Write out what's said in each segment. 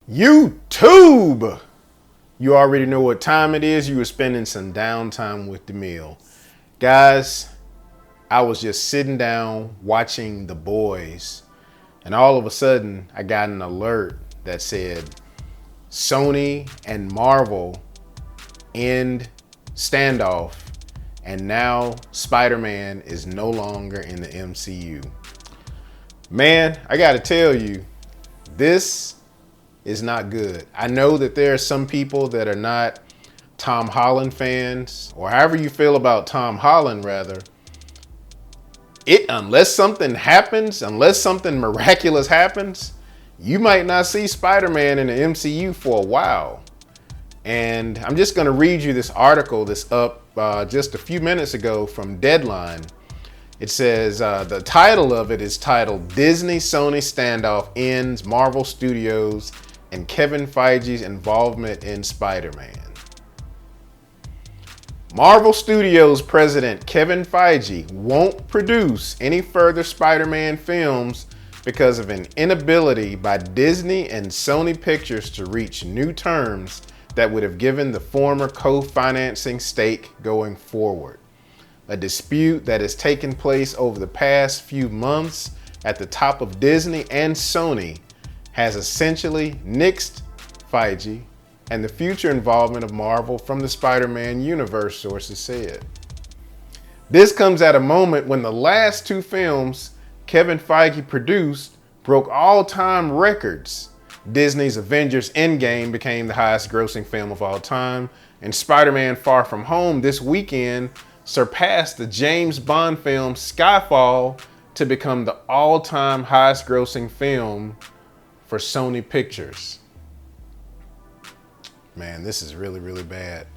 YouTube! You already know what time it is. You were spending some downtime with the meal. Guys, I was just sitting down watching The Boys, and all of a sudden I got an alert that said Sony and Marvel end standoff, and now Spider-Man is no longer in the MCU. Man, I gotta tell you, this is not good. I know that there are some people that are not Tom Holland fans, or however you feel about Tom Holland, rather. Unless something happens, unless something miraculous happens, you might not see Spider-Man in the MCU for a while. And I'm just gonna read you this article that's up just a few minutes ago from Deadline. It says, the title of it is titled, Disney-Sony Standoff Ends Marvel Studios and Kevin Feige's Involvement in Spider-Man. Marvel Studios president Kevin Feige won't produce any further Spider-Man films because of an inability by Disney and Sony Pictures to reach new terms that would have given the former co-financing stake going forward. A dispute that has taken place over the past few months at the top of Disney and Sony has essentially nixed Feige and the future involvement of Marvel from the Spider-Man universe, sources said. This comes at a moment when the last two films Kevin Feige produced broke all-time records. Disney's Avengers Endgame became the highest grossing film of all time, and Spider-Man Far From Home this weekend surpassed the James Bond film Skyfall to become the all-time highest grossing film for Sony Pictures. Man, this is really, really bad.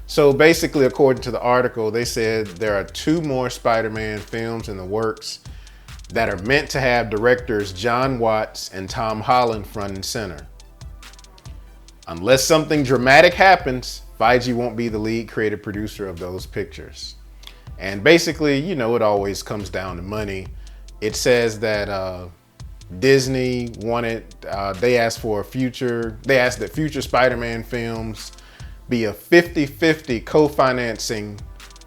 So basically, according to the article, they said there are two more Spider-Man films in the works that are meant to have directors John Watts and Tom Holland front and center. Unless something dramatic happens, Feige won't be the lead creative producer of those pictures. And basically, you know, it always comes down to money. It says that Disney wanted, they asked that future Spider-Man films be a 50-50 co-financing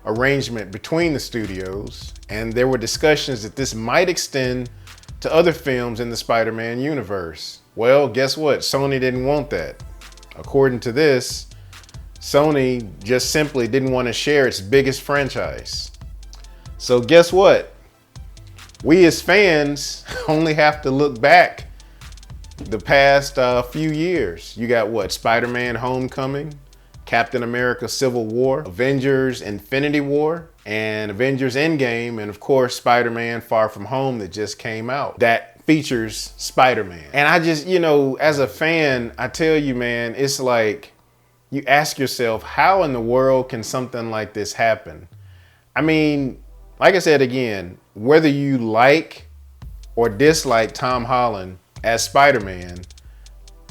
arrangement between the studios. And there were discussions that this might extend to other films in the Spider-Man universe. Well, guess what? Sony didn't want that. According to this, Sony just simply didn't want to share its biggest franchise. So guess what? We as fans only have to look back the past few years. You got what? Spider-Man Homecoming, Captain America Civil War, Avengers Infinity War, and Avengers Endgame, and of course Spider-Man Far From Home that just came out. That features Spider-Man. And I just, you know, as a fan, I tell you, man, it's like, you ask yourself, how in the world can something like this happen? I mean, like I said again, whether you like or dislike Tom Holland as Spider-Man,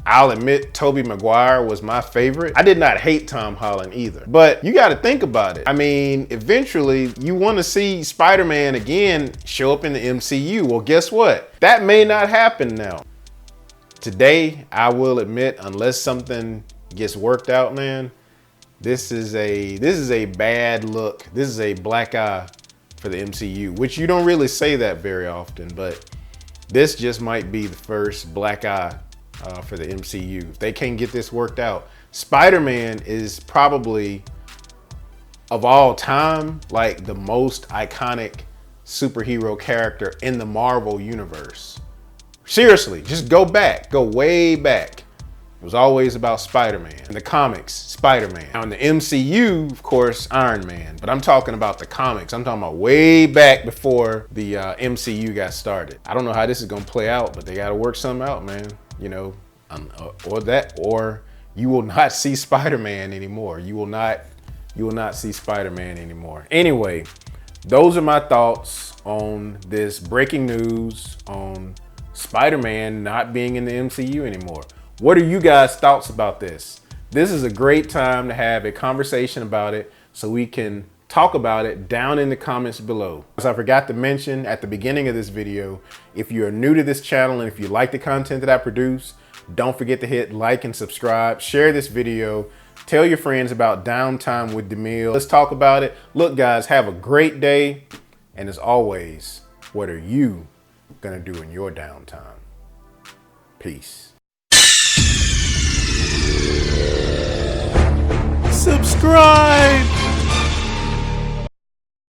I'll admit Tobey Maguire was my favorite. I did not hate Tom Holland either, but you got to think about it. I mean, eventually you want to see Spider-Man again show up in the MCU. Well, guess what? That may not happen now. Today, I will admit, unless something gets worked out, man, this is a bad look. This is a black eye for the MCU, which you don't really say that very often, but this just might be the first black eye for the MCU. If they can't get this worked out, Spider-Man is probably, of all time, like the most iconic superhero character in the Marvel universe. Seriously, just go way back. It was always about Spider-Man. In the comics, Spider-Man. Now in the MCU, of course, Iron Man. But I'm talking about the comics. I'm talking about way back before the MCU got started. I don't know how this is gonna play out, but they gotta work something out, man. You know, or you will not see Spider-Man anymore. You will not see Spider-Man anymore. Anyway, those are my thoughts on this breaking news on Spider-Man not being in the MCU anymore. What are you guys' thoughts about this? This is a great time to have a conversation about it so we can talk about it down in the comments below. As I forgot to mention at the beginning of this video, if you're new to this channel and if you like the content that I produce, Don't forget to hit like and subscribe. Share this video. Tell your friends about Downtime with DeMille. Let's talk about it. Look, guys, have a great day. And as always, what are you gonna do in your downtime? Peace. Subscribe.